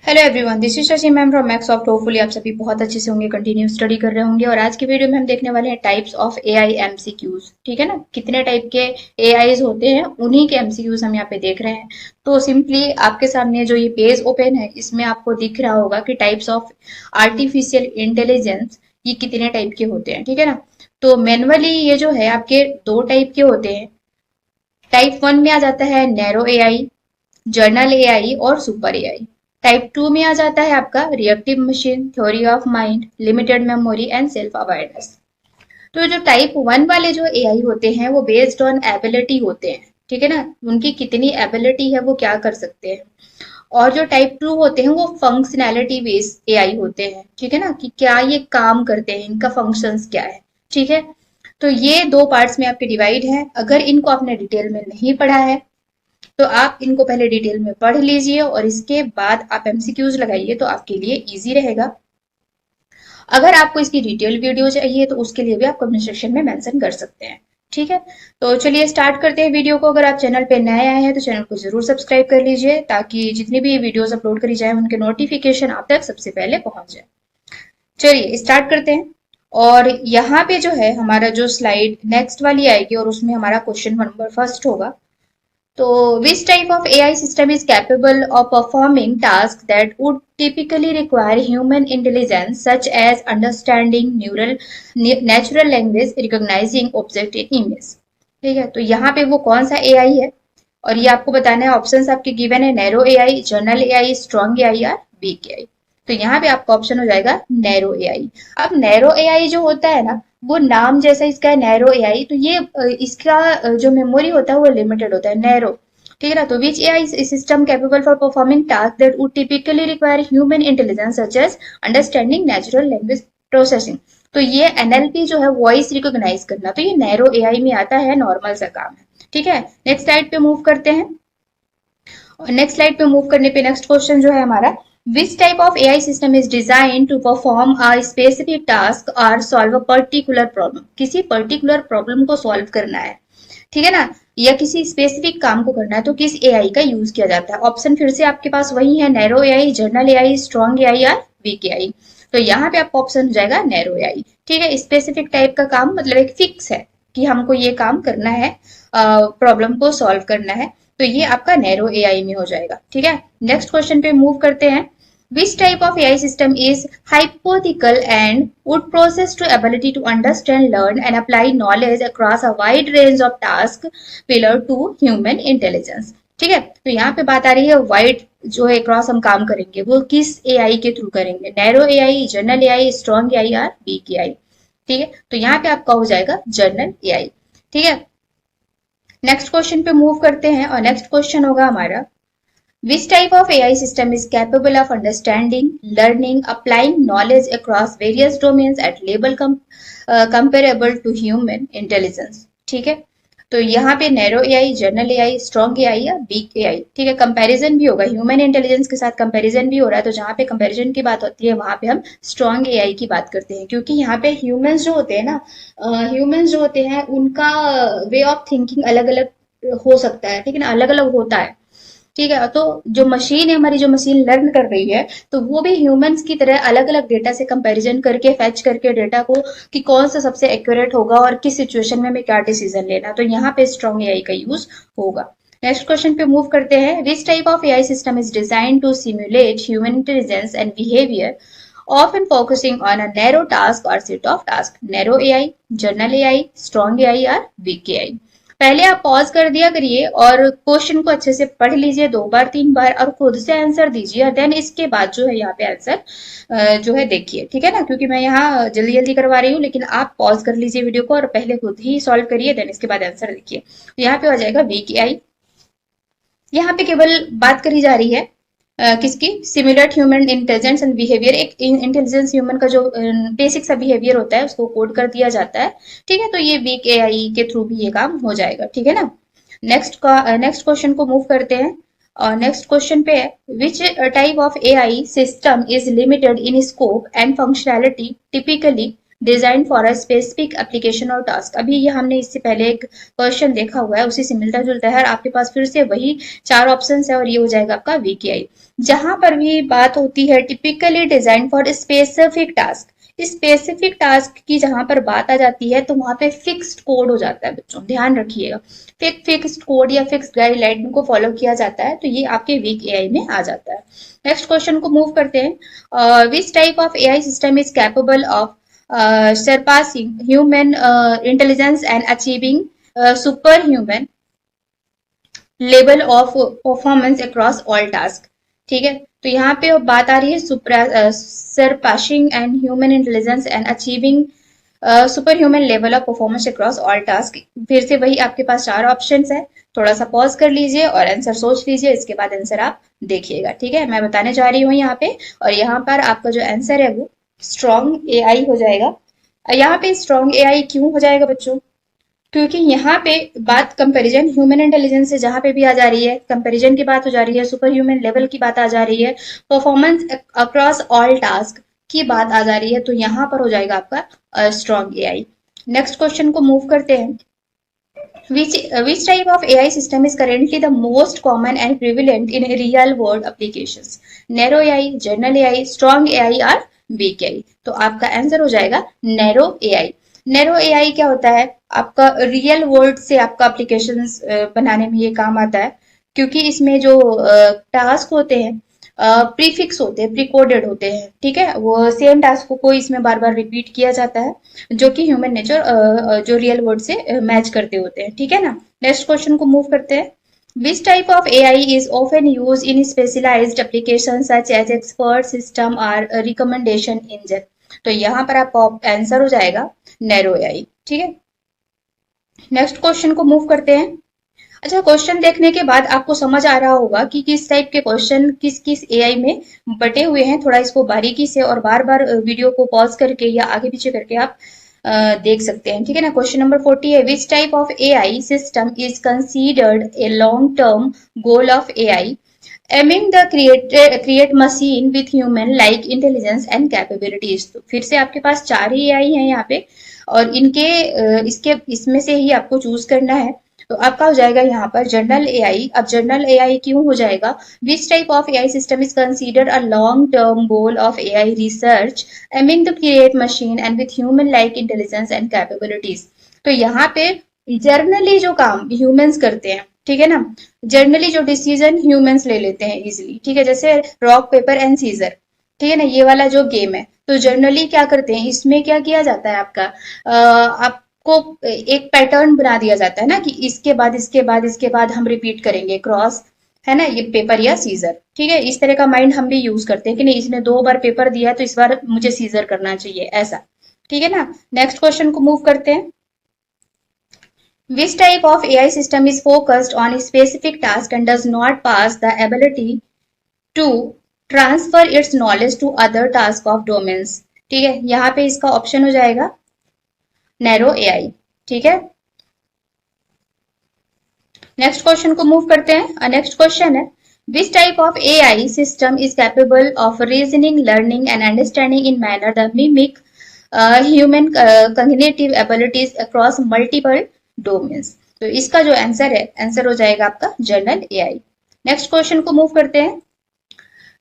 Hello everyone, this is Shashi ma'am from Maxsoft. Hopefully आप सभी बहुत अच्छे से होंगे, कंटिन्यू स्टडी कर रहे होंगे। और आज की वीडियो में हम देखने वाले हैं टाइप्स ऑफ एआई एमसीक्यूज। ठीक है ना, कितने टाइप के एआईज होते हैं उन्हीं के एमसीक्यूज हम यहाँ पे देख रहे हैं। तो सिंपली आपके सामने जो ये पेज ओपन है इसमें आपको दिख रहा होगा कि टाइप्स ऑफ आर्टिफिशियल इंटेलिजेंस ये कितने टाइप के होते हैं। ठीक है ना, तो मैनुअली ये जो है आपके दो टाइप के होते हैं। टाइप वन में आ जाता है नैरो एआई, जर्नल एआई और सुपर एआई। टाइप टू में आ जाता है आपका reactive machine, theory of mind, limited memory and self awareness. तो जो टाइप वन वाले जो एआई होते हैं वो बेस्ड ऑन एबिलिटी होते हैं। ठीक है ना, उनकी कितनी एबिलिटी है वो क्या कर सकते हैं। और जो टाइप टू होते हैं वो फंक्शनैलिटी बेस्ड एआई होते हैं। ठीक है ना, कि क्या ये काम करते हैं, इनका फंक्शंस क्या है। ठीक है, तो ये दो पार्ट्स में आपके डिवाइड है। अगर इनको आपने डिटेल में नहीं पढ़ा है तो आप इनको पहले डिटेल में पढ़ लीजिए और इसके बाद आप एमसीक्यूज लगाइए तो आपके लिए इजी रहेगा। अगर आपको इसकी डिटेल वीडियो चाहिए तो उसके लिए भी आप कमेंट सेक्शन में मेंशन कर सकते हैं। ठीक है, तो चलिए स्टार्ट करते हैं वीडियो को। अगर आप चैनल पे नए आए हैं तो चैनल को जरूर सब्सक्राइब कर लीजिए ताकि जितनी भी वीडियोस अपलोड करी जाए उनके नोटिफिकेशन आप तक सबसे पहले पहुंच जाए। चलिए स्टार्ट करते हैं। और यहाँ पे जो है हमारा जो स्लाइड नेक्स्ट वाली आएगी और उसमें हमारा क्वेश्चन नंबर फर्स्ट होगा। तो which type of AI system is capable of performing tasks that would typically require human intelligence, such as understanding natural language, recognizing object in image? ठीक है, तो यहाँ पे वो कौन सा एआई है और ये आपको बताना है। ऑप्शंस आपके गिवन है narrow AI, general AI, strong AI या वीक एआई। तो यहाँ पे आपका ऑप्शन हो जाएगा नैरो एआई। अब नैरो एआई जो होता है ना, वो नाम जैसा इसका है नैरो एआई, तो ये इसका जो मेमोरी होता है वो लिमिटेड होता है, नैरो। ठीक है ना, तो which AI system capable for performing task that would typically require human intelligence such as understanding natural language processing. तो ये एनएलपी जो है वॉइस रिकॉग्नाइज करना, तो ये नैरो एआई में आता है, नॉर्मल सा काम है। ठीक है, नेक्स्ट स्लाइड पे मूव करते हैं। और नेक्स्ट स्लाइड पे मूव करने पे नेक्स्ट क्वेश्चन जो है हमारा, which type of AI system is design to perform a specific task और सॉल्व अ पर्टिकुलर प्रॉब्लम। किसी पर्टिकुलर प्रॉब्लम को सॉल्व करना है, ठीक है ना, या किसी स्पेसिफिक काम को करना है तो किस एआई का यूज किया जाता है। ऑप्शन फिर से आपके पास वही है, narrow AI, general AI, strong AI या वीक एआई। तो यहाँ पे आपका ऑप्शन हो जाएगा नैरो एआई। ठीक है, स्पेसिफिक टाइप का काम मतलब एक फिक्स है कि हमको ये काम करना है, प्रॉब्लम को सॉल्व करना है, तो ये आपका नैरो एआई में हो जाएगा। ठीक है, नेक्स्ट क्वेश्चन पे मूव करते हैं। Which type of AI system is hypothetical and would process to ability to understand, learn and apply knowledge across a wide range of tasks pillar to human intelligence? ठीक है, तो यहाँ पे बात आ रही है वाइड जो है क्रॉस हम काम करेंगे वो किस एआई के थ्रू करेंगे, narrow AI, general AI, strong AI या वीक एआई। ठीक है, तो यहाँ पे आपका हो जाएगा जनरल एआई। ठीक है, नेक्स्ट क्वेश्चन पे मूव करते हैं और नेक्स्ट क्वेश्चन होगा हमारा, which type of AI system is capable of understanding, learning, applying knowledge across various domains at level comparable to human intelligence? ठीक है, तो यहाँ पे narrow AI, general AI, strong AI या वीक एआई। ठीक है, कंपैरिजन भी होगा, ह्यूमन इंटेलिजेंस के साथ कंपैरिजन भी हो रहा है। तो जहाँ पे कंपैरिजन की बात होती है वहां पे हम स्ट्रॉन्ग एआई की बात करते हैं, क्योंकि यहाँ पे ह्यूमंस जो होते हैं ना, ह्यूमंस जो होते हैं उनका वे ऑफ थिंकिंग अलग अलग हो सकता है। ठीक है ना, अलग अलग होता है। ठीक है, तो जो मशीन है हमारी, जो मशीन लर्न कर रही है, तो वो भी ह्यूमंस की तरह अलग अलग डेटा से कंपैरिजन करके फैच करके डेटा को कि कौन सा सबसे एक्यूरेट होगा और किस सिचुएशन में हमें क्या डिसीजन लेना, तो यहाँ पे स्ट्रॉन्ग एआई का यूज होगा। नेक्स्ट क्वेश्चन पे मूव करते हैं। Which type of AI system is design to simulate human intelligence and behaviour, often focusing on a narrow task or set of tasks? Narrow AI, general AI, strong AI और weak AI. पहले आप pause कर दिया करिए और question को अच्छे से पढ़ लीजिए 2 बार 3 बार और खुद से आंसर दीजिए। देन इसके बाद जो है यहाँ पे आंसर जो है देखिए। ठीक है ना, क्योंकि मैं यहाँ जल्दी जल्दी करवा रही हूँ, लेकिन आप पॉज कर लीजिए वीडियो को और पहले खुद ही सॉल्व करिए, देन इसके बाद आंसर देखिए। तो यहाँ पे हो जाएगा वीक एआई। यहाँ पे केवल बात करी जा रही है किसकी, simulate human intelligence and behaviour. एक इंटेलिजेंस ह्यूमन का जो बेसिक सा बिहेवियर होता है उसको कोड कर दिया जाता है। ठीक है, तो ये वीक एआई के थ्रू भी ये काम हो जाएगा। ठीक है ना, नेक्स्ट क्वेश्चन को मूव करते हैं। और नेक्स्ट क्वेश्चन पे है, विच type of AI system is limited in scope and functionality typically design for a specific application और टास्क। अभी ये हमने इससे पहले एक क्वेश्चन देखा हुआ है, उसी से मिलता जुलता है। आपके पास फिर से वही चार ऑप्शन है और ये हो जाएगा आपका वीकेआई। जहां पर भी बात होती है typically design for specific task, specific task की जहां पर बात आ जाती है तो वहां पे फिक्स्ड कोड हो जाता है बच्चों, ध्यान रखिएगा। फिक्स्ड कोड या फिक्स्ड गाइडलाइन को फॉलो किया जाता है तो ये आपके वीक एआई में आ जाता है। नेक्स्ट क्वेश्चन को मूव करते हैं। Which type of AI system is capable of surpassing human intelligence and achieving superhuman level of performance across all tasks। ठीक है, तो यहाँ पे बात आ रही है surpassing and human intelligence and achieving super human level of performance across all task. फिर से वही आपके पास चार ऑप्शंस है, थोड़ा सा पॉज कर लीजिए और आंसर सोच लीजिए, इसके बाद आंसर आप देखिएगा। ठीक है, मैं बताने जा रही हूँ यहाँ पे, और यहाँ पर आपका जो आंसर है वो स्ट्रॉन्ग एआई हो जाएगा। यहाँ पे स्ट्रॉन्ग एआई क्यों हो जाएगा बच्चों? क्योंकि यहाँ पे बात कंपैरिजन ह्यूमन इंटेलिजेंस से जहां पे भी आ जा रही है, कंपैरिजन की बात हो जा रही है, सुपर ह्यूमन लेवल की बात आ जा रही है, परफॉर्मेंस अक्रॉस ऑल टास्क की बात आ जा रही है, तो यहाँ पर हो जाएगा आपका स्ट्रॉन्ग एआई। नेक्स्ट क्वेश्चन को मूव करते हैं। Which type of AI system is currently the most common and prevalent in real world applications? Narrow AI, General AI, Strong AI और Weak AI। तो आपका आंसर हो जाएगा Narrow AI। नैरो एआई क्या होता है? आपका रियल वर्ल्ड से आपका एप्लीकेशंस बनाने में ये काम आता है, क्योंकि इसमें जो टास्क होते हैं प्रीफिक्स होते हैं, प्री कोडेड होते हैं। ठीक है, वो सेम टास्क को इसमें बार बार रिपीट किया जाता है, जो कि ह्यूमन नेचर जो रियल वर्ल्ड से मैच करते होते हैं। ठीक है ना। नेक्स्ट क्वेश्चन को मूव करते हैं। Which type of AI is often used in specialized applications such as expert system or recommendation engine? तो यहाँ पर आपका आंसर हो जाएगा नैरो एआई। ठीक है, नेक्स्ट क्वेश्चन को मूव करते हैं। अच्छा, क्वेश्चन देखने के बाद आपको समझ आ रहा होगा कि किस टाइप के क्वेश्चन किस किस एआई में बटे हुए हैं। थोड़ा इसको बारीकी से और बार बार वीडियो को पॉज करके या आगे पीछे करके आप देख सकते हैं। ठीक है ना। क्वेश्चन नंबर 40 है, विच type of AI system is considered a long term goal of AI aiming the create machine with human like intelligence and capabilities. तो फिर से आपके पास चार ही एआई हैं यहाँ पे, और इनके इसमें से ही आपको चूज करना है। तो आपका हो जाएगा यहाँ पर जनरल एआई। अब जनरल एआई क्यों हो जाएगा? विच type of AI system is considered a long term goal of AI research aiming the create machine and with human like intelligence and capabilities. तो यहाँ पे जर्नली जो काम ह्यूमंस करते हैं, ठीक है ना, जनरली जो डिसीजन ह्यूमंस ले लेते हैं इजिली। ठीक है, जैसे रॉक पेपर एंड सीजर, ठीक है ना, ये वाला जो गेम है, तो जनरली क्या करते हैं, इसमें क्या किया जाता है आपका आपको एक पैटर्न बना दिया जाता है ना, कि इसके बाद इसके बाद इसके बाद हम रिपीट करेंगे क्रॉस, है ना, ये पेपर या सीजर। ठीक है, इस तरह का माइंड हम भी यूज करते हैं कि नहीं, इसने 2 बार पेपर दिया है तो इस बार मुझे सीजर करना चाहिए, ऐसा। ठीक है ना। नेक्स्ट क्वेश्चन को मूव करते हैं। Which type of AI system is focused on a specific task and does not pass the ability to transfer its knowledge to other task of domains? ठीक है, यहाँ पे इसका ऑप्शन हो जाएगा नैरो एआई। ठीक है, नेक्स्ट क्वेश्चन को मूव करते हैं। नेक्स्ट क्वेश्चन है, विच type of AI system is capable of reasoning, learning and understanding in manner the mimic human cognitive abilities across multiple domains. तो इसका जो आंसर है, आंसर हो जाएगा आपका जनरल एआई। नेक्स्ट क्वेश्चन को मूव करते हैं।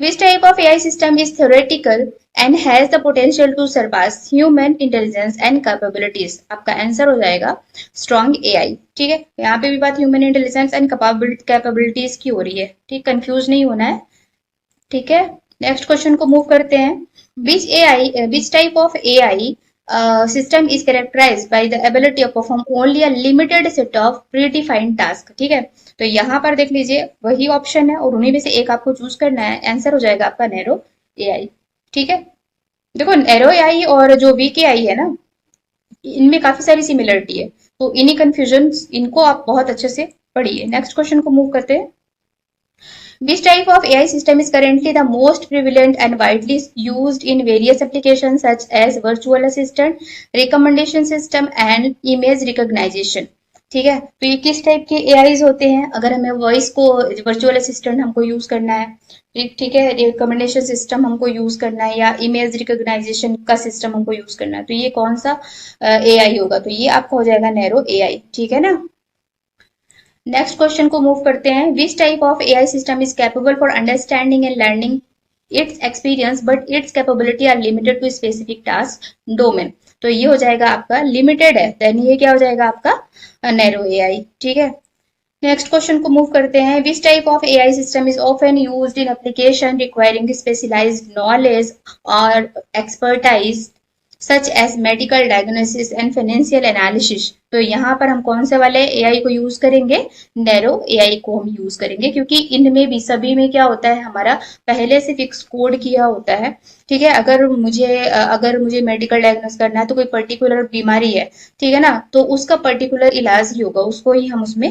Which type of AI system is theoretical and has the potential to surpass human intelligence and capabilities? आपका आंसर हो जाएगा strong AI। ठीक है, यहाँ पे भी बात human intelligence and capabilities की हो रही है। ठीक, कंफ्यूज नहीं होना है। ठीक है, नेक्स्ट क्वेश्चन को मूव करते हैं। Which type of AI system is characterized by the ability to perform only a limited set of predefined tasks? ठीक है, तो यहाँ पर देख लीजिए वही ऑप्शन है और उन्हीं में से एक आपको चूज करना है। आंसर हो जाएगा आपका नैरो एआई। ठीक है, देखो नैरो एआई और जो वीक एआई है ना, इनमें काफी सारी सिमिलरिटी है, तो इन्हीं कंफ्यूजन इनको आप बहुत अच्छे से पढ़िए। नेक्स्ट क्वेश्चन को मूव करते हैं। Which type of AI system is currently the most prevalent and widely used in various applications such as virtual assistant, recommendation system and image recognition? ठीक है। तो ये किस टाइप के एआईज होते हैं? अगर हमें वॉइस को वर्चुअल असिस्टेंट हमको यूज करना है, ठीक है, रिकमेंडेशन सिस्टम हमको यूज करना है, या इमेज रिकॉग्नाइजेशन का सिस्टम हमको यूज करना है, तो ये कौन सा एआई होगा? तो ये आपका हो जाएगा नैरो एआई। ठीक है ना। नेक्स्ट क्वेश्चन को मूव करते हैं। Which type of AI system is capable for understanding and learning its experience but its capability are limited to specific task domain? तो ये हो जाएगा आपका लिमिटेड है, देन ये क्या हो जाएगा आपका नैरो एआई। ठीक है। नेक्स्ट क्वेश्चन को मूव करते हैं। Which type of AI system is often used in application requiring specialised knowledge और expertise such as medical diagnosis and financial analysis? तो यहाँ पर हम कौन से वाले एआई को यूज करेंगे? नैरो एआई को हम यूज करेंगे, क्योंकि इनमें भी सभी में क्या होता है, हमारा पहले से फिक्स कोड किया होता है। ठीक है। अगर मुझे मेडिकल डायग्नोस करना है, तो कोई पर्टिकुलर बीमारी है, ठीक है ना, तो उसका पर्टिकुलर इलाज ही होगा, उसको ही हम उसमें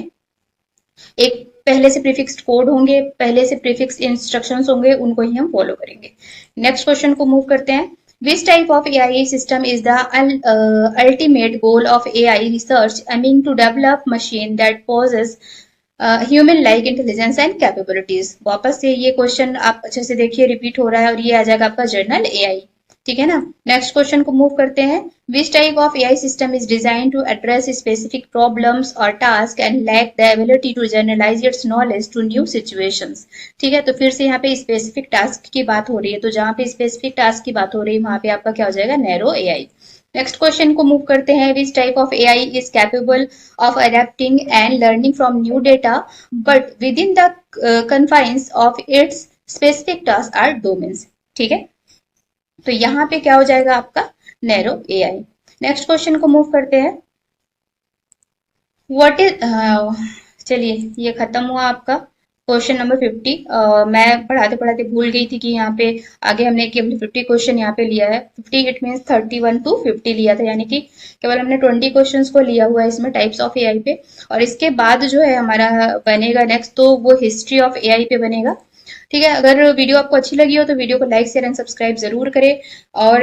एक पहले से प्रीफिक्स्ड कोड होंगे, पहले से प्रीफिक्स इंस्ट्रक्शंस होंगे, उनको ही हम फॉलो करेंगे। नेक्स्ट क्वेश्चन को मूव करते हैं। Which type of AI system is the ultimate goal of AI research aiming to develop machine that possess human like intelligence and capabilities? वापस से ये क्वेश्चन आप अच्छे से देखिए, रिपीट हो रहा है, और ये आ जाएगा आपका जर्नल एआई। ठीक है ना। नेक्स्ट क्वेश्चन को मूव करते हैं। Which type of AI system is design to address specific problems और task and lack the ability to generalise its knowledge to new situations? ठीक है। तो फिर से यहाँ पे स्पेसिफिक टास्क की बात हो रही है, तो जहां पे स्पेसिफिक टास्क की बात हो रही है, वहां पे आपका क्या हो जाएगा? Narrow AI. नेक्स्ट क्वेश्चन को मूव करते हैं। Which type of AI is capable of adapting and learning from new data but within the confines of its specific tasks or domains? ठीक है। तो यहाँ पे क्या हो जाएगा आपका? Narrow AI. नेक्स्ट क्वेश्चन को मूव करते हैं। व्हाट इज चलिए, ये खत्म हुआ आपका क्वेश्चन नंबर 50। मैं पढ़ाते पढ़ाते भूल गई थी कि यहाँ पे आगे हमने केवल 50 क्वेश्चन यहाँ पे लिया है। 50 इट मीन्स 31 to 50 लिया था, यानी कि केवल हमने 20 क्वेश्चंस को लिया हुआ है इसमें टाइप्स ऑफ एआई पे। और इसके बाद जो है हमारा बनेगा नेक्स्ट, तो वो हिस्ट्री ऑफ एआई पे बनेगा। ठीक है। अगर वीडियो आपको अच्छी लगी हो तो वीडियो को लाइक शेयर एंड सब्सक्राइब जरूर करें, और